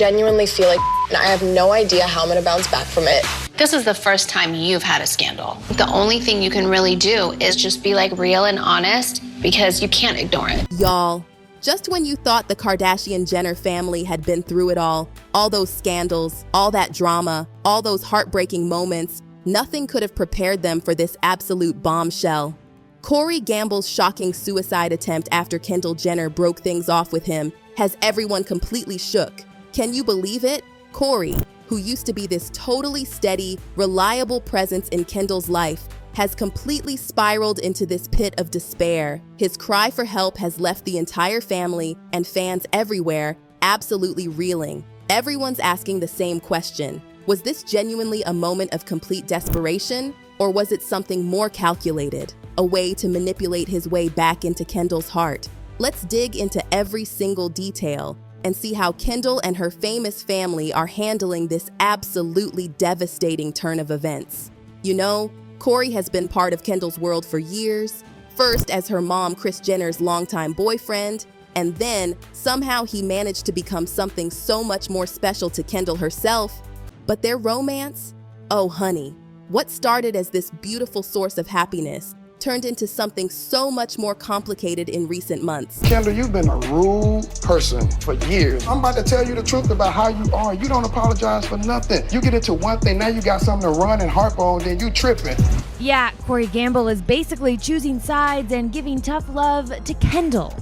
genuinely feel like and I have no idea how I'm gonna bounce back from it. This is the first time you've had a scandal. The only thing you can really do is just be like real and honest because you can't ignore it. Y'all, just when you thought the Kardashian-Jenner family had been through it all those scandals, all that drama, all those heartbreaking moments, nothing could have prepared them for this absolute bombshell. Corey Gamble's shocking suicide attempt after Kendall Jenner broke things off with him has everyone completely shook. Can you believe it? Corey, who used to be this totally steady, reliable presence in Kendall's life, has completely spiraled into this pit of despair. His cry for help has left the entire family and fans everywhere absolutely reeling. Everyone's asking the same question. Was this genuinely a moment of complete desperation, or was it something more calculated? A way to manipulate his way back into Kendall's heart? Let's dig into every single detail and see how Kendall and her famous family are handling this absolutely devastating turn of events. You know, Corey has been part of Kendall's world for years, first as her mom, Kris Jenner's longtime boyfriend, and then somehow he managed to become something so much more special to Kendall herself. But their romance? Oh honey, what started as this beautiful source of happiness turned into something so much more complicated in recent months. Kendall, you've been a rude person for years. I'm about to tell you the truth about how you are. You don't apologize for nothing. You get into one thing, now you got something to run and harp on, then you tripping. Yeah, Corey Gamble is basically choosing sides and giving tough love to Kendall.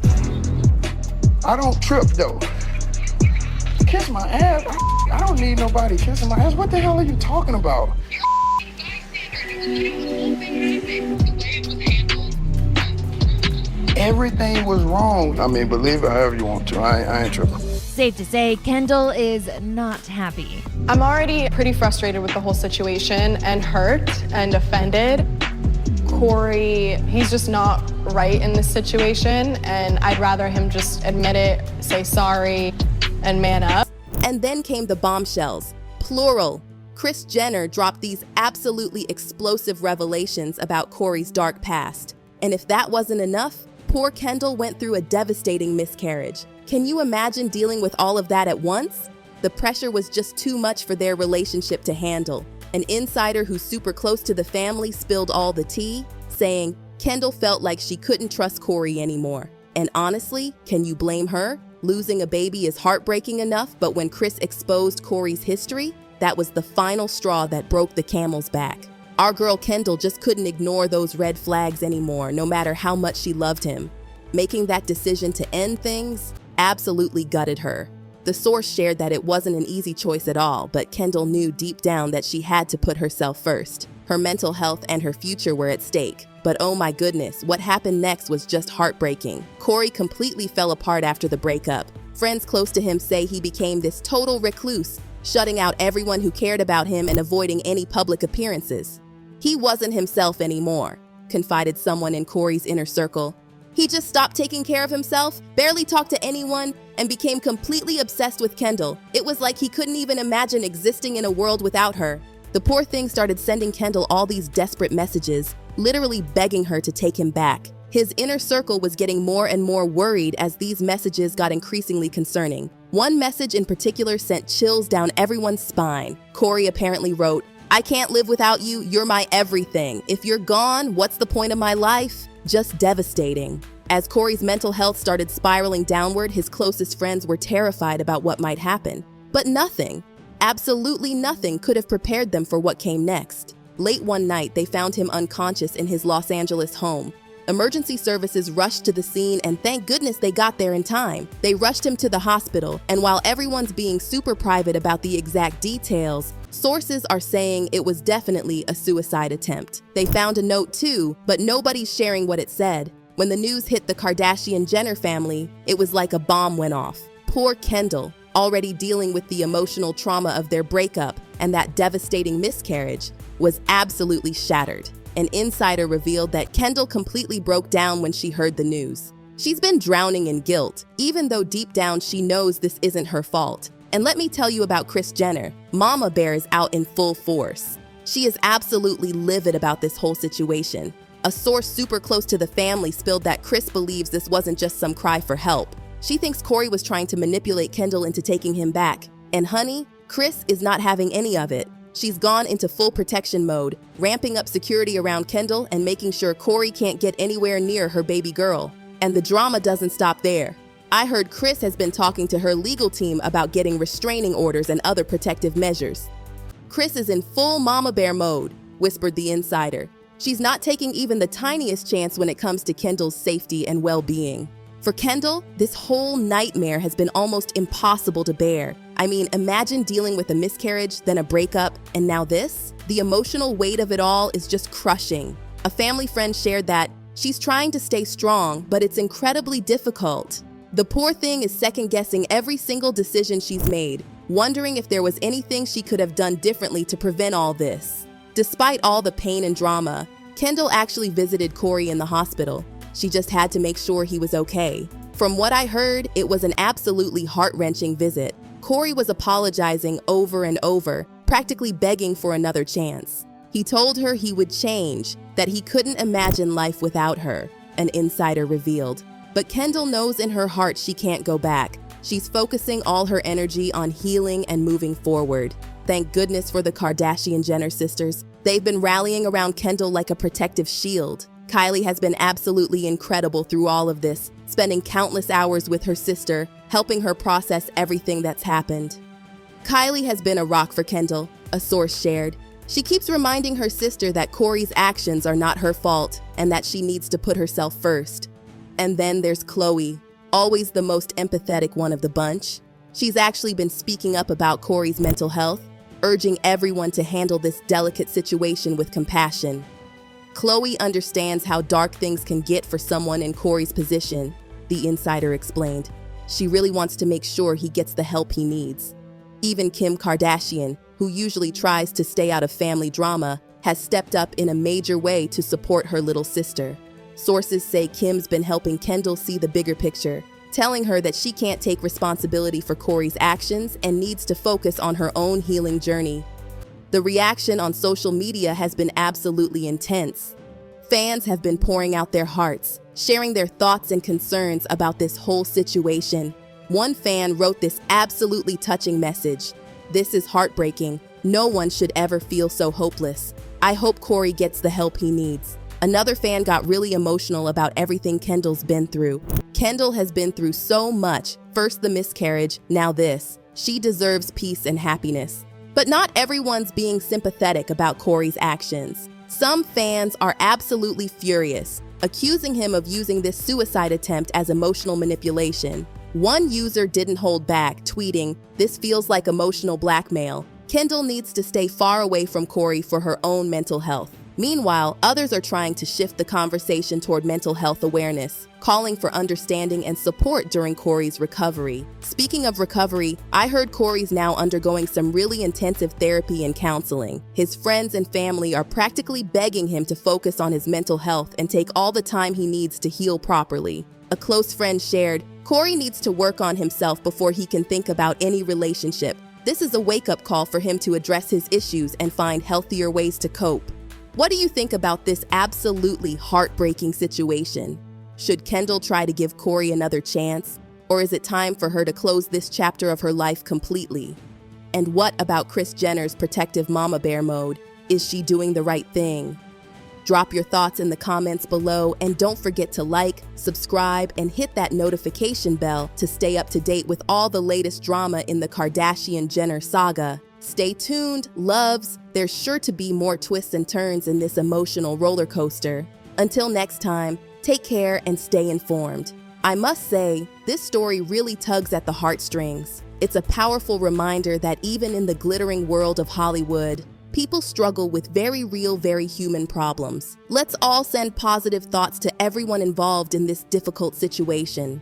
I don't trip though. Kiss my ass? I don't need nobody kissing my ass. What the hell are you talking about? Everything was wrong. I mean, believe it however you want to. I ain't tripping. Safe to say, Kendall is not happy. I'm already pretty frustrated with the whole situation and hurt and offended. Corey, he's just not right in this situation, and I'd rather him just admit it, say sorry, and man up. And then came the bombshells, plural. Kris Jenner dropped these absolutely explosive revelations about Corey's dark past. And if that wasn't enough, poor Kendall went through a devastating miscarriage. Can you imagine dealing with all of that at once? The pressure was just too much for their relationship to handle. An insider who's super close to the family spilled all the tea, saying Kendall felt like she couldn't trust Corey anymore. And honestly, can you blame her? Losing a baby is heartbreaking enough, but when Kris exposed Corey's history, that was the final straw that broke the camel's back. Our girl Kendall just couldn't ignore those red flags anymore, no matter how much she loved him. Making that decision to end things absolutely gutted her. The source shared that it wasn't an easy choice at all, but Kendall knew deep down that she had to put herself first. Her mental health and her future were at stake. But oh my goodness, what happened next was just heartbreaking. Corey completely fell apart after the breakup. Friends close to him say he became this total recluse, shutting out everyone who cared about him and avoiding any public appearances. He wasn't himself anymore, confided someone in Corey's inner circle. He just stopped taking care of himself, barely talked to anyone, and became completely obsessed with Kendall. It was like he couldn't even imagine existing in a world without her. The poor thing started sending Kendall all these desperate messages, literally begging her to take him back. His inner circle was getting more and more worried as these messages got increasingly concerning. One message in particular sent chills down everyone's spine. Corey apparently wrote, "I can't live without you, you're my everything. If you're gone, what's the point of my life?" Just devastating. As Corey's mental health started spiraling downward, his closest friends were terrified about what might happen. But nothing, absolutely nothing could have prepared them for what came next. Late one night, they found him unconscious in his Los Angeles home. Emergency services rushed to the scene, and thank goodness they got there in time. They rushed him to the hospital, and while everyone's being super private about the exact details, sources are saying it was definitely a suicide attempt. They found a note too, but nobody's sharing what it said. When the news hit the Kardashian-Jenner family, it was like a bomb went off. Poor Kendall, already dealing with the emotional trauma of their breakup and that devastating miscarriage, was absolutely shattered. An insider revealed that Kendall completely broke down when she heard the news. She's been drowning in guilt, even though deep down she knows this isn't her fault. And let me tell you about Kris Jenner. Mama Bear is out in full force. She is absolutely livid about this whole situation. A source super close to the family spilled that Kris believes this wasn't just some cry for help. She thinks Corey was trying to manipulate Kendall into taking him back. And honey, Kris is not having any of it. She's gone into full protection mode, ramping up security around Kendall and making sure Corey can't get anywhere near her baby girl. And the drama doesn't stop there. I heard Kris has been talking to her legal team about getting restraining orders and other protective measures. Kris is in full mama bear mode, whispered the insider. She's not taking even the tiniest chance when it comes to Kendall's safety and well-being. For Kendall, this whole nightmare has been almost impossible to bear. I mean, imagine dealing with a miscarriage, then a breakup, and now this? The emotional weight of it all is just crushing. A family friend shared that she's trying to stay strong, but it's incredibly difficult. The poor thing is second-guessing every single decision she's made, wondering if there was anything she could have done differently to prevent all this. Despite all the pain and drama, Kendall actually visited Corey in the hospital. She just had to make sure he was okay. From what I heard, it was an absolutely heart-wrenching visit. Corey was apologizing over and over, practically begging for another chance. He told her he would change, that he couldn't imagine life without her, an insider revealed. But Kendall knows in her heart she can't go back. She's focusing all her energy on healing and moving forward. Thank goodness for the Kardashian-Jenner sisters. They've been rallying around Kendall like a protective shield. Kylie has been absolutely incredible through all of this, spending countless hours with her sister, helping her process everything that's happened. Kylie has been a rock for Kendall, a source shared. She keeps reminding her sister that Corey's actions are not her fault and that she needs to put herself first. And then there's Khloe, always the most empathetic one of the bunch. She's actually been speaking up about Corey's mental health, urging everyone to handle this delicate situation with compassion. Khloe understands how dark things can get for someone in Corey's position, the insider explained. She really wants to make sure he gets the help he needs. Even Kim Kardashian, who usually tries to stay out of family drama, has stepped up in a major way to support her little sister. Sources say Kim's been helping Kendall see the bigger picture, telling her that she can't take responsibility for Corey's actions and needs to focus on her own healing journey. The reaction on social media has been absolutely intense. Fans have been pouring out their hearts, sharing their thoughts and concerns about this whole situation. One fan wrote this absolutely touching message. "This is heartbreaking. No one should ever feel so hopeless. I hope Corey gets the help he needs." Another fan got really emotional about everything Kendall's been through. Kendall has been through so much, first the miscarriage, now this. She deserves peace and happiness. But not everyone's being sympathetic about Corey's actions. Some fans are absolutely furious, accusing him of using this suicide attempt as emotional manipulation. One user didn't hold back, tweeting, "This feels like emotional blackmail. Kendall needs to stay far away from Corey for her own mental health." Meanwhile, others are trying to shift the conversation toward mental health awareness, calling for understanding and support during Corey's recovery. Speaking of recovery, I heard Corey's now undergoing some really intensive therapy and counseling. His friends and family are practically begging him to focus on his mental health and take all the time he needs to heal properly. A close friend shared, "Corey needs to work on himself before he can think about any relationship. This is a wake-up call for him to address his issues and find healthier ways to cope." What do you think about this absolutely heartbreaking situation? Should Kendall try to give Corey another chance? Or is it time for her to close this chapter of her life completely? And what about Kris Jenner's protective mama bear mode? Is she doing the right thing? Drop your thoughts in the comments below, and don't forget to like, subscribe, and hit that notification bell to stay up to date with all the latest drama in the Kardashian-Jenner saga. Stay tuned, loves. There's sure to be more twists and turns in this emotional roller coaster. Until next time, take care and stay informed. I must say, this story really tugs at the heartstrings. It's a powerful reminder that even in the glittering world of Hollywood, people struggle with very real, very human problems. Let's all send positive thoughts to everyone involved in this difficult situation.